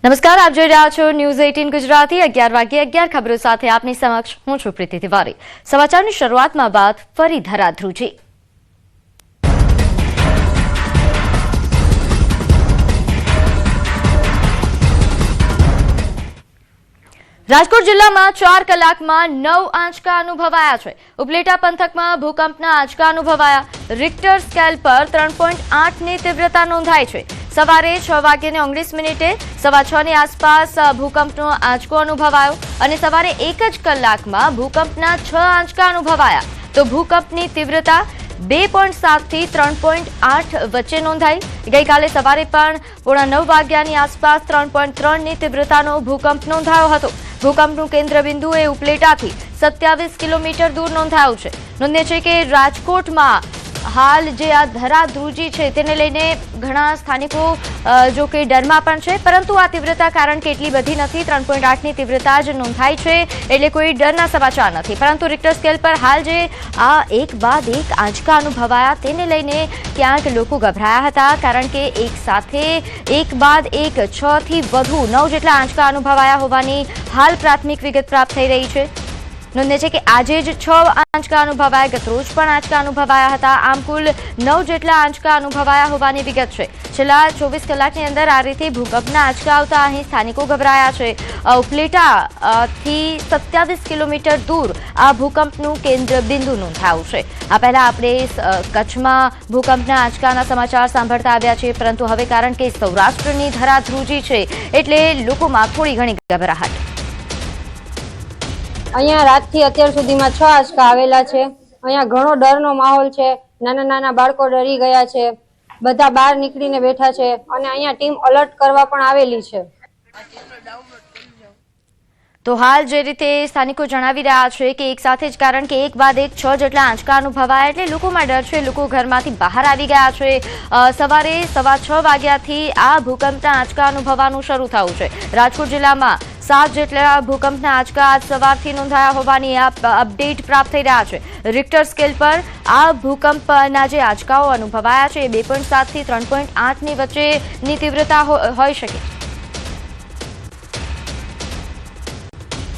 નમસ્કાર, આપ જોઈ રહ્યા છો ન્યૂઝ 18 ગુજરાતી 11 વાગ્યે 11 ખબરો સાથે આપની સમક્ષ હું છું પ્રીતિ તિવારી। સમાચારની શરૂઆતમાં બાદ ફરી ધરાધ્રુજી। રાજકોટ જિલ્લામાં 4 કલાકમાં 9 આંચકા અનુભવાયા છે। ઉપલેટા પંથકમાં ભૂકંપના આંચકા અનુભવાયા। રિક્ટર સ્કેલ પર 3.8ની તીવ્રતા નોંધાઈ છે। સવારે 6:19 6:15 આસપાસ ભૂકંપનો આંચકો અનુભવાયો અને સવારે 1 જ કલાકમાં ભૂકંપના 6 આંચકા અનુભવાયા। તો ભૂકંપની તીવ્રતા 2.7 થી 3.8 વચ્ચે નોંધાઈ। ગઈકાલે સવારે પણ 9:30 વાગ્યાની આસપાસ 3.3ની તીવ્રતાનો ભૂકંપ નોંધાયો હતો। ભૂકંપનું કેન્દ્રબિંદુ એ ઉપલેટાથી 27 કિલોમીટર દૂર નોંધાયું છે। નોંધનીય છે કે રાજકોટમાં હાલ જે આ ધરાધ્રુજી છે તેને લઈને ઘણા સ્થાનિકો જો કે ડરમાં પણ છે, પરંતુ આ તીવ્રતા કારણ કે એટલી બધી નથી। 3.8ની તીવ્રતા જ નોંધાઈ છે એટલે કોઈ ડરના સમાચાર નથી, પરંતુ રિક્ટર સ્કેલ પર હાલ જે આ એક બાદ એક આંચકા અનુભવાયા તેને લઈને ક્યાંક લોકો ગભરાયા હતા, કારણ કે એક સાથે એક બાદ એક 6 થી વધુ 9 જેટલા આંચકા અનુભવાયા હોવાની હાલ પ્રાથમિક વિગત પ્રાપ્ત થઈ રહી છે। નોંધનીય છે કે આજે જ 6 આંચકા અનુભવાયા, ગતરોજ પણ આંચકા અનુભવાયા હતા। આમ કુલ 9 જેટલા આંચકા અનુભવાયા હોવાની વિગત છે। છેલ્લા 24 કલાકની અંદર આ રીતે ભૂકંપના આંચકા આવતા અહીં સ્થાનિકો ગભરાયા છે। ઉપલેટાથી 27 કિલોમીટર દૂર આ ભૂકંપનું કેન્દ્ર બિંદુ નોંધાયું છે। આ પહેલા આપણે કચ્છમાં ભૂકંપના આંચકાના સમાચાર સાંભળતા આવ્યા છીએ, પરંતુ હવે કારણ કે સૌરાષ્ટ્રની ધરાધ્રુજી છે એટલે લોકોમાં થોડી ઘણી ગભરાહટ। અહીંયા રાતથી અત્યાર સુધીમાં 6 આંચકા આવેલા છે। અહીંયા ઘણો ડરનો માહોલ છે। નાના નાના બાળકો ડરી ગયા છે, બધા બહાર નીકળીને બેઠા છે અને અહીંયા ટીમ અલર્ટ કરવા પણ આવેલી છે। તો હાલ જે રીતે સ્થાનિકો જણાવી રહ્યા છે કે એક સાથે જ કારણ કે એક બાદ એક 6 જેટલા આંચકા અનુભવાયા એટલે લોકોમાં ડર છે। લોકો ઘરમાંથી બહાર આવી ગયા છે। સવારે 6:15 વાગ્યાથી આ ભૂકંપના આંચકા અનુભવવાનું શરૂ થયું છે। રાજકોટ જિલ્લામાં 7 જેટલા ભૂકંપના આંચકા આજ સવારથી નોંધાયા હોવાની અપડેટ પ્રાપ્ત થઈ રહ્યા છે। રિક્ટર સ્કેલ પર આ ભૂકંપના જે આંચકાઓ અનુભવાયા છે એ 2.7 થી 3.8ની વચ્ચેની તીવ્રતા હોઈ શકે।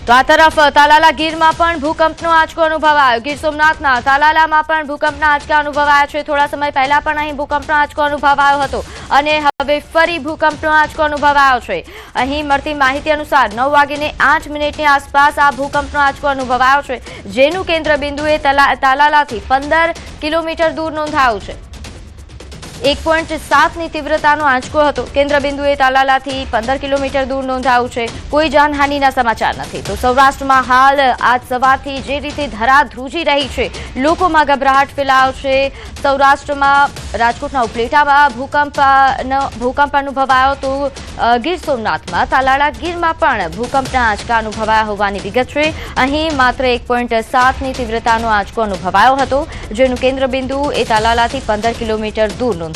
તો આ તરફ તાલાલા ગીરમાં પણ ભૂકંપનો આંચકો અનુભવાયો। ગીર સોમનાથના તાલાલામાં પણ ભૂકંપના આંચકા અનુભવાયા છે। થોડા સમય પહેલા પણ અહીં ભૂકંપનો આંચકો અનુભવાયો હતો અને હવે ફરી ભૂકંપનો આંચકો અનુભવાયો છે। અહીં મળતી માહિતી અનુસાર 9:08ની આસપાસ આ ભૂકંપનો આંચકો અનુભવાયો છે, જેનું કેન્દ્ર બિંદુ એ તાલાલાથી 15 કિલોમીટર દૂર નોંધાયું છે। 1.7ની તીવ્રતાનો આંચકો હતો। કેન્દ્ર બિંદુએ તાલાલાથી 15 કિલોમીટર દૂર નોંધાયું છે। કોઈ જાનહાનિના સમાચાર નથી। તો સૌરાષ્ટ્રમાં હાલ આજ સવારથી જે રીતે ધરાધ્રુજી રહી છે, લોકોમાં ગભરાહટ ફેલાયો છે। સૌરાષ્ટ્રમાં રાજકોટના ઉપલેટામાં ભૂકંપ અનુભવાયો, તો ગીર સોમનાથમાં તાલાલા ગીરમાં પણ ભૂકંપના આંચકા અનુભવાયા હોવાની વિગત છે। અહીં માત્ર 1.7ની તીવ્રતાનો આંચકો અનુભવાયો હતો, જેનું કેન્દ્ર બિંદુ એ તાલાલાથી 15 કિલોમીટર દૂર નોંધાયું।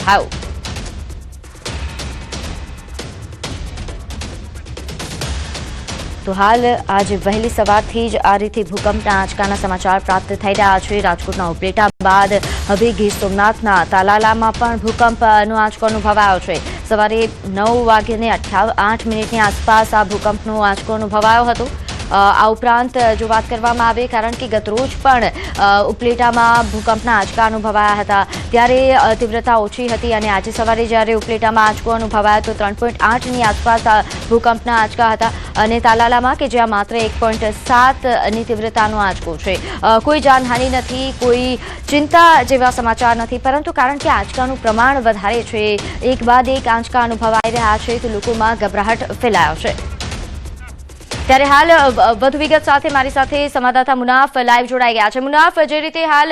તો હાલ આજે વહેલી સવારથી જ આ રીતે ભૂકંપના આંચકાના સમાચાર પ્રાપ્ત થઈ રહ્યા છે। રાજકોટના ઉપલેટા બાદ હવે ગીર સોમનાથના તાલાલામાં પણ ભૂકંપનો આંચકો અનુભવાયો છે। સવારે 9:08ની આસપાસ આ ભૂકંપનો આંચકો અનુભવાયો હતો। આ ઉપરાંત જો વાત કરવામાં આવે, કારણ કે ગતરોજ પણ ઉપલેટામાં ભૂકંપના આંચકા અનુભવાયા હતા, ત્યારે તીવ્રતા ઓછી હતી અને આજે સવારે જ્યારે ઉપલેટામાં આંચકો અનુભવાયો તો 3.8ની આસપાસ ભૂકંપના આંચકા હતા અને તાલાલામાં કે જ્યાં માત્ર 1.7ની તીવ્રતાનો આંચકો છે। કોઈ જાનહાનિ નથી, કોઈ ચિંતા જેવા સમાચાર નથી, પરંતુ કારણ કે આંચકાનું પ્રમાણ વધારે છે, એક બાદ એક આંચકા અનુભવાઈ રહ્યા છે, તો લોકોમાં ગભરાહટ ફેલાયો છે। ત્યારે હાલ વધુ વિગત સાથે મારી સાથે સંવાદદાતા મુનાફ લાઈવ જોડાઈ ગયા છે। મુનાફ, જે રીતે હાલ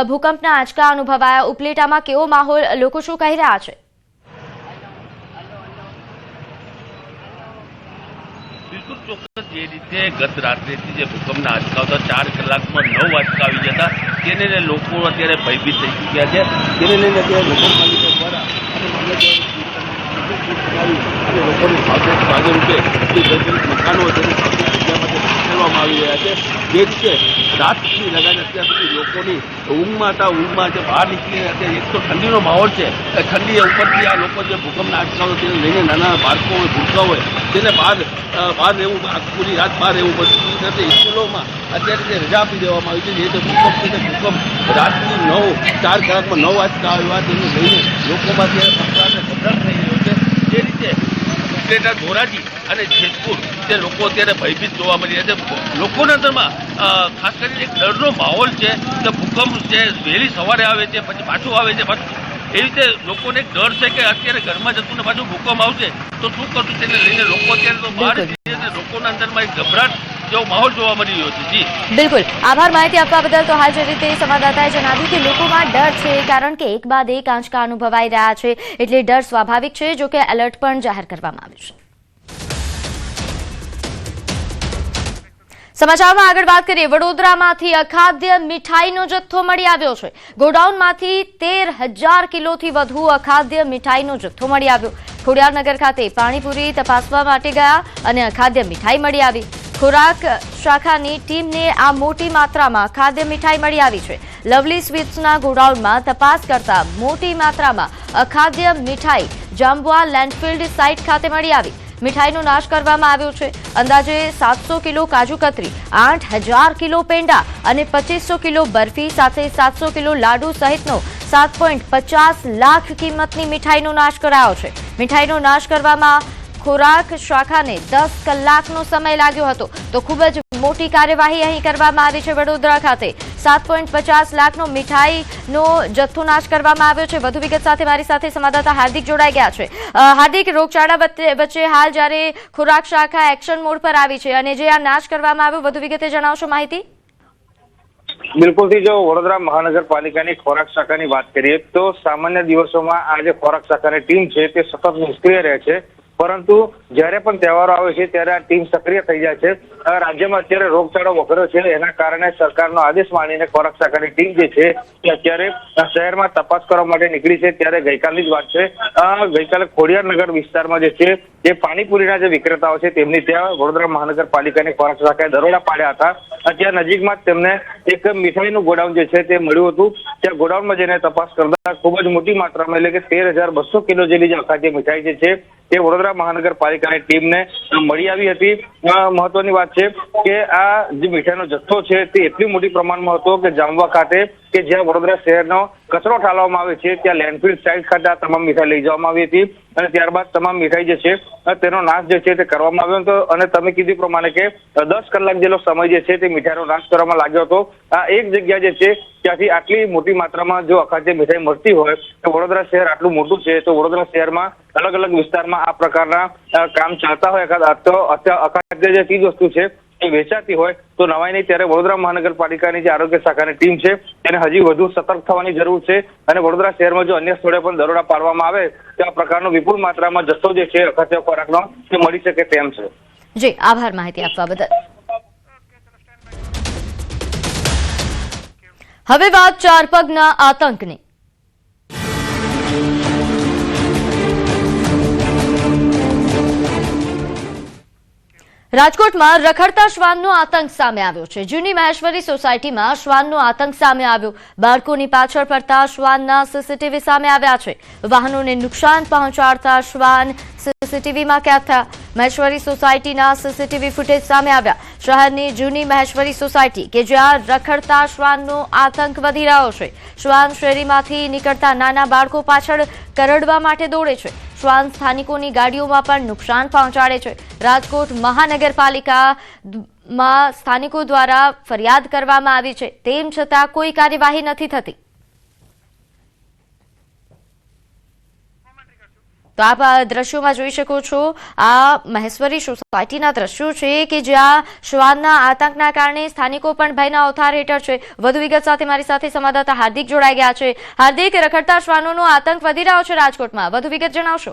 ભૂકંપના આંચકા અનુભવાયા, ઉપલેટામાં કેવો માહોલ, લોકો શું કહી રહ્યા છે? બિલકુલ ચોક્કસ જે રીતે ગત રાત્રેથી જે ભૂકંપના આંચકા હતા, 4 કલાકમાં 9 આંચકા આવી જતા, તેને લઈને લોકો અત્યારે ભયભીત થઈ ચૂક્યા છે। તેને લઈને અત્યારે નગરપાલિકા દ્વારા લોકોની ભાગરૂપે મકાનો તેની જગ્યામાંથી ખસેડવામાં આવી રહ્યા છે। જે રીતે રાત સુધી લગાવીને અત્યાર સુધી લોકોની ઊંઘમાં હતા, ઊંઘમાં જે બહાર નીકળી અત્યારે એક તો ઠંડીનો માહોલ છે, એ ઠંડી ઉપરથી આ લોકો જે ભૂકંપના આંચકાઓ તેને લઈને નાના બાળકો હોય, ભૂલકા હોય તેને બહાર રહેવું, પૂરી રાત બહાર રહેવું પડતું. સ્કૂલોમાં અત્યારે જે રજા આપી દેવામાં આવી છે, જે રીતે ભૂકંપ છે તે ભૂકંપ રાતની 4 કલાકમાં 9 આંચકા આવ્યા તેને લઈને લોકોમાં અત્યારે ગભરાટ થઈ રહ્યો છે. જે રીતે ઉપલેટા, ધોરાજી અને જેતપુર તે લોકો અત્યારે ભયભીત જોવા મળી રહ્યા છે. લોકોના અંદરમાં ખાસ કરીને એક ડરનો માહોલ છે કે ભૂકંપ છે વહેલી સવારે આવે છે પછી પાછું આવે છે પાછું, એ રીતે લોકોને એક ડર છે કે અત્યારે ઘરમાં જતું ને પાછું ભૂકંપ આવશે તો શું કરશું તેને લઈને લોકો અત્યારે તો બહાર જ લોકોના અંદરમાં એક ગભરાટ જેવો માહોલ જોવા મળી રહ્યો છે. જી બિલકુલ આભાર માહિતી આપવા બદલ. તો હાલ જે રીતે સંવાદદાતાએ જણાવ્યું કે લોકોમાં ડર છે કારણ કે એક બાદ એક આંચકા અનુભવાઈ રહ્યા છે એટલે ડર સ્વાભાવિક છે. જો કે એલર્ટ પણ જાહેર કરવામાં આવ્યું છે. સમાચારમાં આગળ વાત કરીએ. વડોદરામાંથી અખાદ્ય મીઠાઈનો જથ્થો મળી આવ્યો છે. ગોડાઉનમાંથી 13,000 કિલોથી વધુ અખાદ્ય મીઠાઈનો જથ્થો મળી આવ્યો. ખોડિયારનગર ખાતે પાણીપુરી તપાસવા માટે ગયા અને અખાદ્ય મીઠાઈ મળી આવી. ખોરાક શાખાની ટીમને આ મોટી માત્રામાં અખાદ્ય મીઠાઈ મળી આવી છે. લવલી સ્વીટ્સના ગોડાઉનમાં તપાસ કરતા મોટી માત્રામાં અખાદ્ય મીઠાઈ જાંબુઆ લેન્ડફિલ્ડ સાઇટ ખાતે મળી આવી. મીઠાઈનો નાશ કરવામાં આવ્યો છે. અંદાજે 700 કિલો કાજુ કતરી, 8,000 કિલો પેંડા અને 2500 કિલો બરફી સાથે 700 કિલો લાડુ સહિતનો 7.50 લાખ કિંમતની મીઠાઈનો નાશ કરાયો છે. મીઠાઈનો નાશ કરવામાં ખોરાક શાખાને 10 કલાકનો સમય લાગ્યો હતો. તો ખૂબ જ મોટી કાર્યવાહી અહીં કરવામાં આવી છે. વડોદરા ખાતે 7.50 લાખનો મીઠાઈનો જથ્થો નાશ કરવામાં આવ્યો છે. વધુ વિગત સાથે મારી સાથે સંવાદદાતા હાર્દિક જોડાઈ ગયા છે. હાર્દિક, રોગચાળા વચ્ચે હાલ જ્યારે ખોરાક શાખા એક્શન મોડ પર આવી છે અને જે આ નાશ કરવામાં આવ્યો, વધુ વિગતે જણાવશો માહિતી? બિલકુલથી જો વડોદરા મહાનગરપાલિકાની ખોરાક શાખાની વાત કરીએ તો સામાન્ય દિવસોમાં આ જે ખોરાક શાખાની ટીમ છે તે સતત નિષ્ક્રિય રહે છે, પરંતુ જ્યારે પણ તહેવારો આવે છે ત્યારે આ ટીમ સક્રિય થઈ જાય છે. રાજ્યમાં અત્યારે રોગચાળો વકર્યો છે, એના કારણે સરકારનો આદેશ માનીને ખોરાક શાખાની ટીમ જે છે તે અત્યારે શહેરમાં તપાસ કરવા માટે નીકળી છે. ત્યારે ગઈકાલની જ વાત છે, ગઈકાલે ખોડિયારનગર વિસ્તારમાં જે છે જે પાણીપુરીના જે વિક્રેતાઓ છે તેમની ત્યાં વડોદરા મહાનગરપાલિકાની ખોરાક શાખાએ દરોડા પાડ્યા હતા. ત્યાં નજીકમાં જ તેમને એક મીઠાઈનું ગોડાઉન જે છે તે મળ્યું હતું. ત્યાં ગોડાઉનમાં જઈને તપાસ કરતા ખૂબ જ મોટી માત્રામાં એટલે કે 13,200 કિલો જેટલી જે અખાદ્ય મીઠાઈ જે છે તે વડોદરા મહાનગરપાલિકાની ટીમને મળી આવી હતી. મહત્વની વાત છે કે આ જે મીઠાઈનો જથ્થો છે તે એટલી મોટી પ્રમાણમાં હતો કે જામવા ખાતે કે જ્યાં વડોદરા શહેરનો કચરો ઠાલવવામાં આવે છે ત્યાં લેન્ડફિલ સાઇટ ખાતે આ તમામ મીઠાઈ લઈ જવામાં આવી હતી અને ત્યારબાદ તમામ મીઠાઈ જે છે તેનો નાશ જે છે તે કરવામાં આવ્યો હતો. અને તમે કીધું પ્રમાણે કે 10 કલાક જેટલો સમય જે છે તે મીઠાઈનો નાશ કરવામાં લાગ્યો હતો. આ એક જગ્યા જે છે ત્યાંથી આટલી મોટી માત્રામાં જો અખાદ્ય મીઠાઈ મળતી હોય તો વડોદરા શહેર આટલું મોટું છે તો વડોદરા શહેરમાં અલગ અલગ વિસ્તારમાં આ પ્રકારના કામ ચાલતા હોય તો અખાદ્ય જે ચીજ વસ્તુ છે એ વેચાતી હોય તો નવાઈ નહીં. ત્યારે વડોદરા મહાનગરપાલિકાની જે આરોગ્ય શાખાની ટીમ છે તેને હજી વધુ સતર્ક થવાની જરૂર છે અને વડોદરા શહેરમાં જો અન્ય સ્થળે પણ દરોડા પાડવામાં આવે તો આ પ્રકારનો વિપુલ માત્રામાં જથ્થો જે છે અખાદ્ય ખોરાકનો તે મળી શકે તેમ છે. જી આભાર માહિતી આપવા બદલ. હવે વાત ચાર પગના આતંકની. રાજકોટમાં રખડતા શ્વાનનો આતંક સામે આવ્યો છે. જૂની મહેશ્વરી સોસાયટીમાં શ્વાનનો આતંક સામે આવ્યો. બાળકોની પાછળ પડતા શ્વાનના સીસીટીવી સામે આવ્યા છે. વાહનોને નુકસાન પહોંચાડતા શ્વાન સીસીટીવીમાં કેદ થયા. મહેશ્વરી સોસાયટીના સીસીટીવી ફૂટેજ સામે આવ્યા. શહેરની જૂની મહેશ્વરી સોસાયટી કે જ્યાં રખડતા શ્વાનનો આતંક વધી રહ્યો છે. શ્વાન શેરીમાંથી નીકળતા નાના બાળકો પાછળ કરડવા માટે દોડે છે. શ્વાન સ્થાનિકોની ગાડીઓમાં પણ નુકસાન પહોંચાડે છે. રાજકોટ મહાનગરપાલિકામાં સ્થાનિકો દ્વારા ફરિયાદ કરવામાં આવી છે, તેમ છતાં કોઈ કાર્યવાહી નથી થતી. તો આપ દ્રશ્યોમાં જોઈ શકો છો, આ મહેશ્વરી સોસાયટીના દ્રશ્યો છે કે જ્યાં શ્વાનના આતંકના કારણે સ્થાનિકો પણ ભયના અવતાર હેઠળ છે. વધુ વિગત સાથે મારી સાથે સંવાદદાતા હાર્દિક જોડાઈ ગયા છે. હાર્દિક, રખડતા શ્વાનોનો આતંક વધી રહ્યો છે રાજકોટમાં, વધુ વિગત જણાવશો?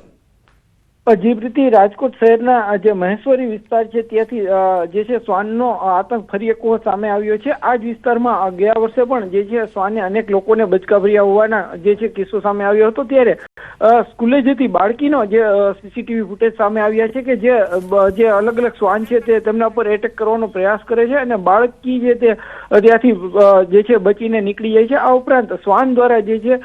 જે રીતે રાજકોટ શહેરના જે મહેશ્વરી વિસ્તાર છે ત્યાંથી જે છે શ્વાનનો આતંક ફરી એક વખત સામે આવ્યો છે. આ જ વિસ્તારમાં ગયા વર્ષે પણ જે છે શ્વાને અનેક લોકોને બચકા ભર્યા હોવાના જે છે કિસ્સો સામે આવ્યો હતો. ત્યારે સ્કૂલે જતી બાળકીનો જે સીસીટીવી ફૂટેજ સામે આવ્યા છે કે જે અલગ અલગ શ્વાન છે તે તેમના પર એટેક કરવાનો પ્રયાસ કરે છે અને બાળકી જે તે ત્યાંથી જે છે બચીને નીકળી જાય છે. આ ઉપરાંત શ્વાન દ્વારા જે છે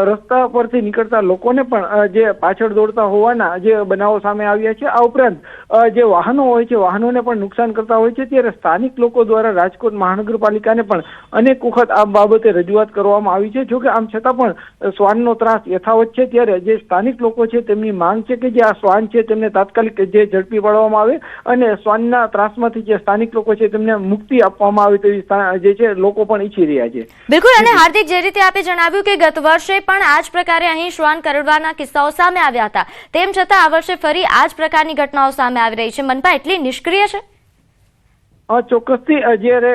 રસ્તા પરથી નીકળતા લોકોને પણ જે પાછળ દોડતા હોવાના જે બનાવો સામે આવ્યા છે. આ ઉપરાંત જે વાહનો હોય છે વાહનોને પણ નુકસાન કરતા હોય છે. ત્યારે સ્થાનિક લોકો દ્વારા રાજકોટ મહાનગરપાલિકાને પણ અનેક વખત આ બાબતે રજૂઆત કરવામાં આવી છે. જોકે આમ છતાં પણ શ્વાનનો ત્રાસ યથાવત છે. ત્યારે જે સ્થાનિક લોકો છે તેમની માંગ છે કે જે આ શ્વાન છે તેમને તાત્કાલિક જે ઝડપી પાડવામાં આવે અને શ્વાનના ત્રાસમાંથી જે સ્થાનિક લોકો છે તેમને મુક્તિ આપવામાં આવે તેવી જે છે લોકો પણ ઈચ્છી રહ્યા છે. બિલકુલ. અને હાર્દિક, જે રીતે આપે જણાવ્યું કે ગત વર્ષે પણ આ જ પ્રકારે અહીં શ્વાન કરડવાના કિસ્સાઓ સામે આવ્યા હતા, તેમ છતાં આ વર્ષે ફરી આ જ પ્રકારની ઘટનાઓ સામે આવી રહી છે. મનપા એટલી નિષ્ક્રિય છે? ચોક્કસથી. જ્યારે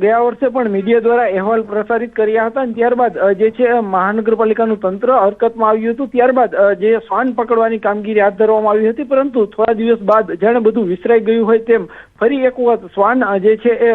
ગયા વર્ષે પણ મીડિયા દ્વારા અહેવાલ પ્રસારિત કર્યા હતા અને ત્યારબાદ જે છે મહાનગરપાલિકાનું તંત્ર હરકતમાં આવ્યું હતું. ત્યારબાદ જે શ્વાન પકડવાની કામગીરી હાથ ધરવામાં આવી હતી, પરંતુ થોડા દિવસ બાદ જાણે બધું વિસરાઈ ગયું હોય તેમ ફરી એક વખત શ્વાન જે છે એ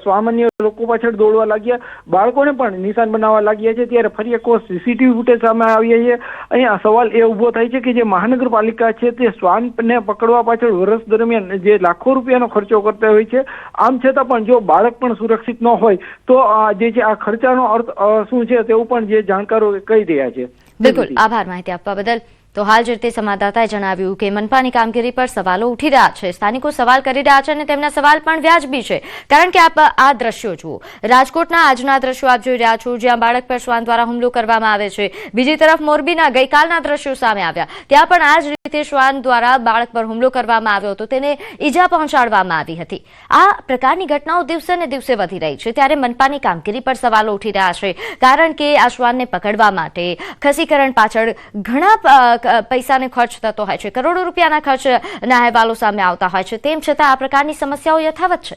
સામાન્ય લોકો પાછળ દોડવા લાગ્યા, બાળકોને પણ નિશાન બનાવવા લાગ્યા છે. ત્યારે ફરી એક વખત સીસીટીવી ફૂટેજ સામે આવ્યા છે. અહીંયા સવાલ એ ઉભો થાય છે કે જે મહાનગરપાલિકા છે તે શ્વાનને પકડવા પાછળ વર્ષ દરમિયાન જે લાખો રૂપિયાનો ખર્ચો કરતા હોય છે, આમ છતાં પણ જો બાળક પણ સુરક્ષિત ન હોય તો જે છે આ ખર્ચાનો અર્થ શું છે તેવું પણ જે જાણકારો કહી રહ્યા છે. બિલકુલ, આભાર માહિતી આપવા બદલ. તો હાલ જે રીતે સંવાદદાતાએ જણાવ્યું કે મનપાની કામગીરી પર સવાલો ઉઠી રહ્યા છે, સ્થાનિકો સવાલ કરી રહ્યા છે અને તેમના સવાલ પણ વ્યાજબી છે. કારણ કે આપ આ દ્રશ્યો જુઓ, રાજકોટના આજના દ્રશ્યો આપ જોઈ રહ્યા છો, જ્યાં બાળક પર શ્વાન દ્વારા હુમલો કરવામાં આવે છે. બીજી તરફ મોરબીના ગઈકાલના દ્રશ્યો સામે આવ્યા, ત્યાં પણ આ જ રીતે શ્વાન દ્વારા બાળક પર હુમલો કરવામાં આવ્યો હતો, તેને ઈજા પહોંચાડવામાં આવી હતી. આ પ્રકારની ઘટનાઓ દિવસે ને દિવસે વધી રહી છે. ત્યારે મનપાની કામગીરી પર સવાલો ઉઠી રહ્યા છે, કારણ કે આ શ્વાનને પકડવા માટે ખસીકરણ પાછળ ઘણા પૈસાને ખર્ચ થતો હોય છે, કરોડો રૂપિયાના ખર્ચના અહેવાલો સામે આવતા હોય છે. તેમ છતાં આ પ્રકારની સમસ્યાઓ યથાવત છે.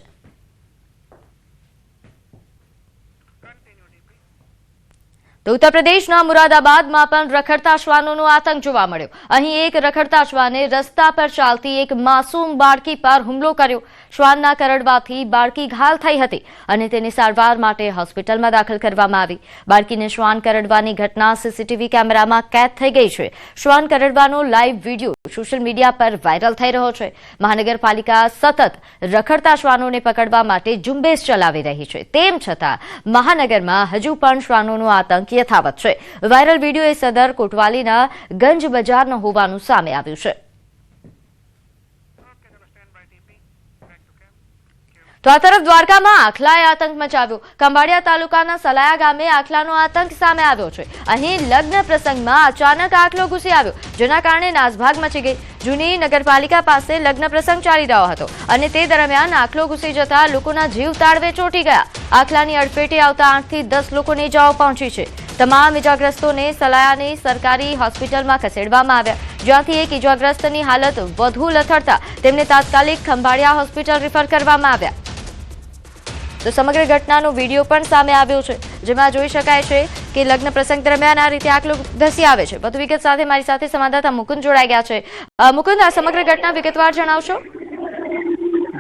તો ઉત્તર પ્રદેશના મુરાદાબાદમાં પણ રખડતા શ્વાનોનો આતંક જોવા મળ્યો. અહીં એક રખડતા શ્વાને રસ્તા પર ચાલતી એક માસૂમ બાળકી પર હુમલો કર્યો. શ્વાનના કરડવાથી બાળકી ઘાયલ થઈ હતી અને તેને સારવાર માટે હોસ્પિટલમાં દાખલ કરવામાં આવી. બાળકીને શ્વાન કરડવાની ઘટના સીસીટીવી કેમેરામાં કેદ થઈ ગઈ છે. શ્વાન કરડવાનો લાઈવ વિડીયો સોશિયલ મીડિયા પર વાયરલ થઈ રહ્યો છે. મહાનગરપાલિકા સતત રખડતા શ્વાનોને પકડવા માટે ઝુંબેશ ચલાવી રહી છે. તેમ છતાં મહાનગરમાં હજુ પણ શ્વાનોનો આતંક યથાવત છે. વાયરલ વિડીયો એ સદર કોટવાલીના ગંજ બજારનો હોવાનું સામે આવ્યું છે. તો આ તરફ દ્વારકામાં આખલાએ આતંક મચાવ્યો. ખંભાળિયા તાલુકાના સલાયા ગામે આખલાનો આતંક સામે આવ્યો છે. અહીં લગ્ન પ્રસંગમાં અચાનક આખલો ઘૂસી આવ્યો, જેના કારણે નાસભાગ મચી ગઈ. જૂની નગરપાલિકા પાસે લગ્ન પ્રસંગ ચાલી રહ્યો હતો અને તે દરમિયાન આખલો ઘૂસી જતા લોકોના જીવ તાળવે ચોંટી ગયા. આખલાની અડફેટે આવતા 8 થી 10 લોકોને ઇજાઓ પહોંચી છે. તમામ ઇજાગ્રસ્તોને સલાયાની સરકારી હોસ્પિટલમાં ખસેડવામાં આવ્યા, જ્યાંથી એક ઇજાગ્રસ્તની હાલત વધુ લથડતા તેમને તાત્કાલિક ખંભાળિયા હોસ્પિટલ રિફર કરવામાં આવ્યા. તો સમગ્ર ઘટનાનો વિડીયો પણ સામે આવ્યો છે, જેમાં જોઈ શકાય છે કે લગ્ન પ્રસંગ દરમિયાન આ રીતે આખલો ધસી આવે છે. વધુ વિગત સાથે મારી સાથે સંવાદદાતા મુકુંદ જોડાઈ ગયા છે. મુકુંદ, આ સમગ્ર ઘટના વિગતવાર જણાવશો?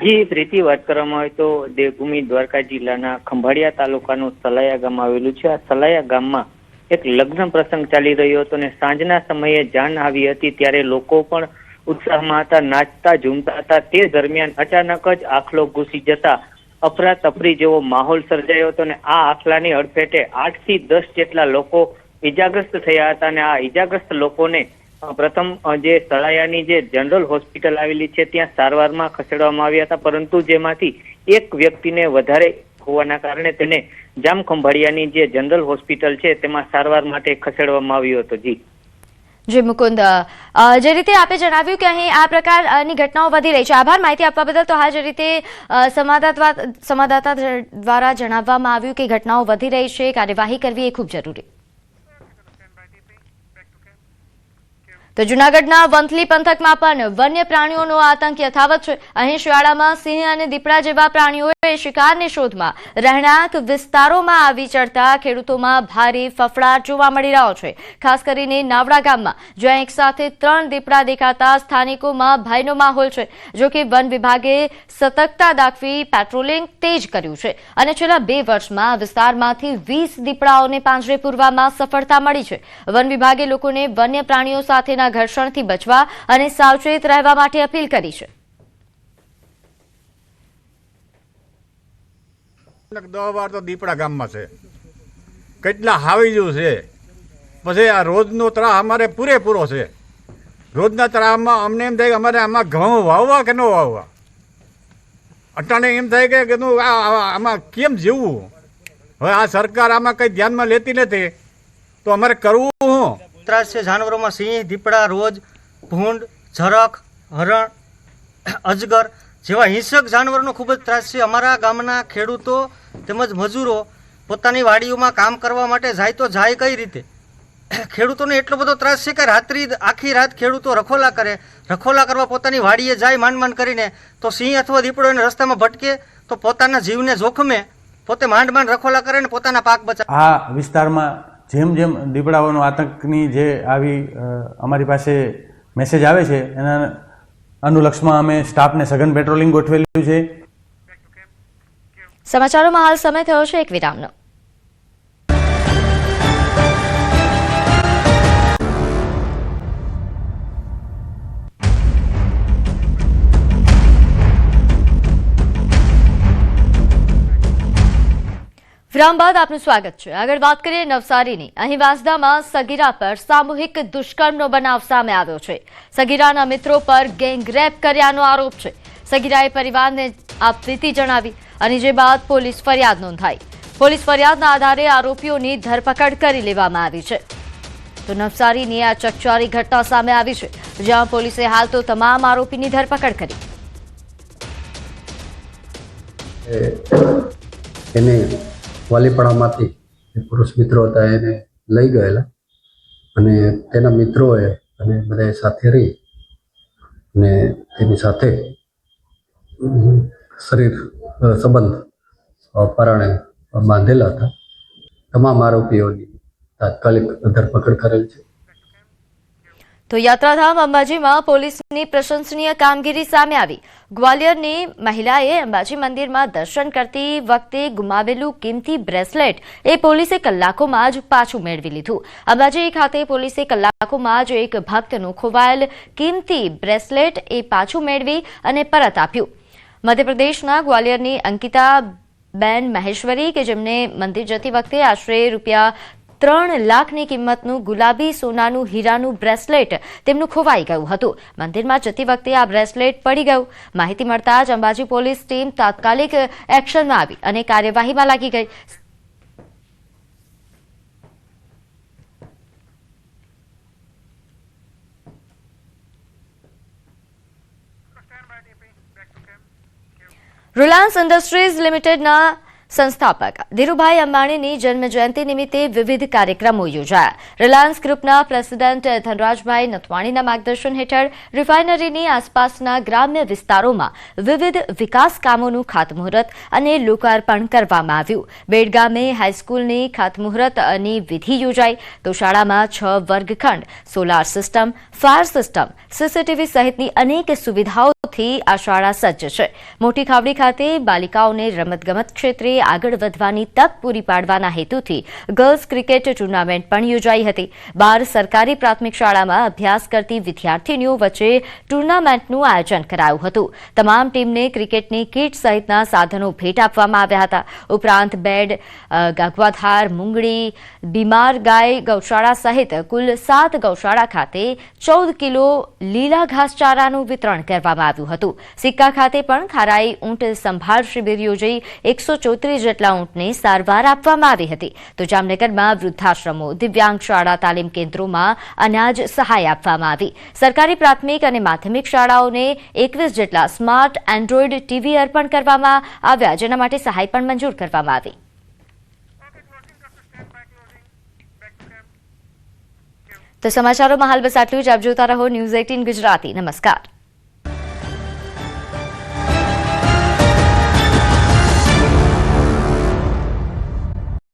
જી પ્રીતિ, વાત કરવામાં આવે તો દેવભૂમિ દ્વારકા જિલ્લાના ખંભાળિયા તાલુકાનું સલાયા ગામ આવેલું છે. આ સલાયા ગામમાં એક લગ્ન પ્રસંગ ચાલી રહ્યો હતો અને સાંજના સમયે જાન આવી હતી. ત્યારે લોકો પણ ઉત્સાહમાં હતા, નાચતા ઝૂમતા હતા. તે દરમિયાન અચાનક જ આખલો ઘૂસી જતા અફરાતફરી જેવો માહોલ સર્જાયો હતો અને આ આખલાની અડફેટે 8 થી 10 જેટલા લોકો ઈજાગ્રસ્ત થયા હતા. અને આ ઈજાગ્રસ્ત લોકોને પ્રથમ જે સલાયાની જે જનરલ હોસ્પિટલ આવેલી છે ત્યાં સારવારમાં ખસેડવામાં આવ્યા હતા, પરંતુ જેમાંથી એક વ્યક્તિને વધારે હોવાના કારણે તેને જામ ખંભાળિયાની જે જનરલ હોસ્પિટલ છે તેમાં સારવાર માટે ખસેડવામાં આવ્યો હતો. જી મુકુંદ, જે રીતે આપે જણાવ્યું કે અહીં આ પ્રકારની ઘટનાઓ વધી રહી છે, આભાર માહિતી આપવા બદલ. તો હા, જે રીતે સંવાદદાતા દ્વારા જણાવવામાં આવ્યું કે ઘટનાઓ વધી રહી છે, કાર્યવાહી કરવી એ ખૂબ જરૂરી. તો જૂનાગઢના વંથલી પંથકમાં પણ વન્ય પ્રાણીઓનો આતંક યથાવત છે. અહીં શિયાળામાં સિંહ અને દીપડા જેવા પ્રાણીઓ શિકારની શોધમાં રહેણાંક વિસ્તારોમાં આવી ચડતા ખેડૂતોમાં ભારે ફફડાટ જોવા મળી રહ્યો છે. ખાસ કરીને નાવડા ગામમાં જ્યાં એક સાથે 3 દીપડા દેખાતા સ્થાનિકોમાં ભયનો માહોલ છે. જો કે વન વિભાગે સતર્કતા દાખવી પેટ્રોલિંગ તેજ કર્યું છે અને છેલ્લા 2 વર્ષમાં વિસ્તારમાંથી 20 દીપડાઓને પાંજરે પૂરવામાં સફળતા મળી છે. વન વિભાગે લોકોને વન્ય પ્રાણીઓ સાથેના ઘર્ષણથી બચવા અને સાવચેત રહેવા માટે અપીલ કરી છે. 10 વાર તો દીપડા ગામમાં છે, કેટલા હાવીજું છે. પછી આ રોજનો ત્રાહ અમારે પૂરેપૂરો છે. રોજના ત્રાહમાં અમને એમ થાય કે અમારે આમાં ઘઉં વાવવા કે ન વાવવા. અટાણે એમ થાય કે આમાં કેમ જીવવું. હવે આ સરકાર આમાં કંઈ ધ્યાનમાં લેતી નથી તો અમારે કરવું શું? ત્રાસ છે જાનવરોમાં સિંહ, દીપડા, રોજ, ભૂંડ, ઝરખ, હરણ, અજગર જેવા હિંસક જાનવરોનો ખૂબ જ ત્રાસ છે. અમારા ગામના ખેડૂતો તેમજ મજૂરો પોતાની વાડીઓમાં કામ કરવા માટે જાય તો જાય કઈ રીતે? ખેડૂતોને એટલો બધો ત્રાસ છે કે આખી રાત ખેડૂતો રખોલા કરવા પોતાની વાડીએ જાય માંડ કરીને, તો સિંહ અથવા દીપડો એને રસ્તામાં ભટકે તો પોતાના જીવને જોખમે પોતે માંડ રખોલા કરે ને પોતાના પાક બચાવે. આ વિસ્તારમાં જેમ જેમ દીપડાઓનો આતંકની જે આવી અમારી પાસે મેસેજ આવે છે એના અનુલક્ષમાં અમે સ્ટાફને સઘન પેટ્રોલિંગ ગોઠવેલું છે. સમાચારોમાં હાલ સમય થયો છે એક વિરામનો. વિરામ બાદ આપનું સ્વાગત છે. આગળ વાત કરીએ નવસારીની. અહીં વાંસદામાં સગીરા પર સામૂહિક દુષ્કર્મનો બનાવ સામે આવ્યો છે. સગીરાના મિત્રો પર ગેંગરેપ કર્યાનો આરોપ છે. સગીરાએ પરિવારને આપવીતી જણાવી અને જે બાદ પોલીસ ફરિયાદ નોંધાઈ. પોલીસ ફરિયાદના આધારે આરોપીઓની ધરપકડ કરી લેવામાં આવી છે. તો નવસારીની આ ચકચારી ઘટના સામે આવી છે, જ્યાં પોલીસે હાલ તો તમામ આરોપીની ધરપકડ કરી. એને વાલીપણામાંથી પુરુષ મિત્રો હતા એને લઈ ગયેલા અને તેના મિત્રોએ અને બધાએ સાથે રહી અને તેની સાથે શરીર સંબંધ પરાણે બાંધેલા હતા. તમામ આરોપીઓની તાત્કાલિક ધરપકડ કરેલ છે. તો યાત્રાધામ અંબાજીમાં પોલીસની પ્રશંસનીય કામગીરી સામે આવી. ગ્વાલિયરની મહિલાએ અંબાજી મંદિરમાં દર્શન કરતી વખતે ગુમાવેલું કિંમતી બ્રેસલેટ એ પોલીસે કલાકોમાં જ પાછું મેળવી લીધું. અંબાજી ખાતે પોલીસે કલાકોમાં જ એક ભક્તનું ખોવાયેલ કિંમતી બ્રેસલેટ એ પાછું મેળવી અને પરત આપ્યું. મધ્યપ્રદેશના ગ્વાલિયરની અંકિતા બેન મહેશ્વરી કે જેમને મંદિર જતી વખતે આશરે ₹3 લાખની કિંમતનું ગુલાબી સોનાનું હીરાનું બ્રેસલેટ તેમનું ખોવાઈ ગયું હતું. મંદિરમાં જતી વખતે આ બ્રેસલેટ પડી ગયું. માહિતી મળતા જ અંબાજી પોલીસ ટીમ તાત્કાલિક એક્શનમાં આવી અને કાર્યવાહીમાં લાગી ગઈ. રિલાયન્સ ઇન્ડસ્ટ્રીઝ લિમિટેડના સંસ્થાપક ધીરુભાઈ અંબાણીની જન્મજયંતિ નિમિત્તે વિવિધ કાર્યક્રમો યોજાયા. રિલાયન્સ ગ્રુપના પ્રેસિડેન્ટ ધનરાજભાઈ નથવાણીના માર્ગદર્શન હેઠળ રિફાઇનરીની આસપાસના ગ્રામ્ય વિસ્તારોમાં વિવિધ વિકાસ કામોનું ખાતમુહૂર્ત અને લોકાર્પણ કરવામાં આવ્યું. બેડ ગામે હાઈસ્કૂલની ખાતમુહૂર્તની વિધિ યોજાઈ તો શાળામાં 6 વર્ગખંડ, solar system, fire system, CCTV સહિતની અનેક સુવિધાઓથી આ શાળા સજ્જ છે. મોટી ખાવડી ખાતે બાલિકાઓને રમતગમત ક્ષેત્રે આગળ વધવાની તક પૂરી પાડવાના હેતુથી ગર્લ્સ ક્રિકેટ ટુર્નામેન્ટ પણ યોજાઈ હતી. 12 સરકારી પ્રાથમિક શાળામાં અભ્યાસ કરતી વિદ્યાર્થીનીઓ વચ્ચે ટુર્નામેન્ટનું આયોજન કરાયું હતું. તમામ ટીમને ક્રિકેટની કીટ સહિતના સાધનો ભેટ આપવામાં આવ્યા હતા. ઉપરાંત બેડ, ગાગવાધાર, મુંગળી, બીમાર ગાય ગૌશાળા સહિત કુલ 7 ગૌશાળા ખાતે 14 કિલો લીલા ઘાસચારાનું વિતરણ કરવામાં આવ્યું હતું. સિક્કા ખાતે પણ ખારાઈ ઊંટ સંભાળ શિબિર યોજાઈ 134 જેટલા ઊંટને સારવાર આપવામાં આવી હતી. તો જામનગરમાં વૃદ્ધાશ્રમો, દિવ્યાંગ શાળા, તાલીમ કેન્દ્રોમાં અનાજ સહાય આપવામાં આવી. સરકારી પ્રાથમિક અને માધ્યમિક શાળાઓને 21 જેટલા સ્માર્ટ એન્ડ્રોઇડ ટીવી અર્પણ કરવામાં આવ્યા, જેના માટે સહાય પણ મંજૂર કરવામાં આવી. તો સમાચારોમાં હાલ બસ આટલું જ. આપ જોતા રહો ન્યૂઝ 18 ગુજરાતી. નમસ્કાર.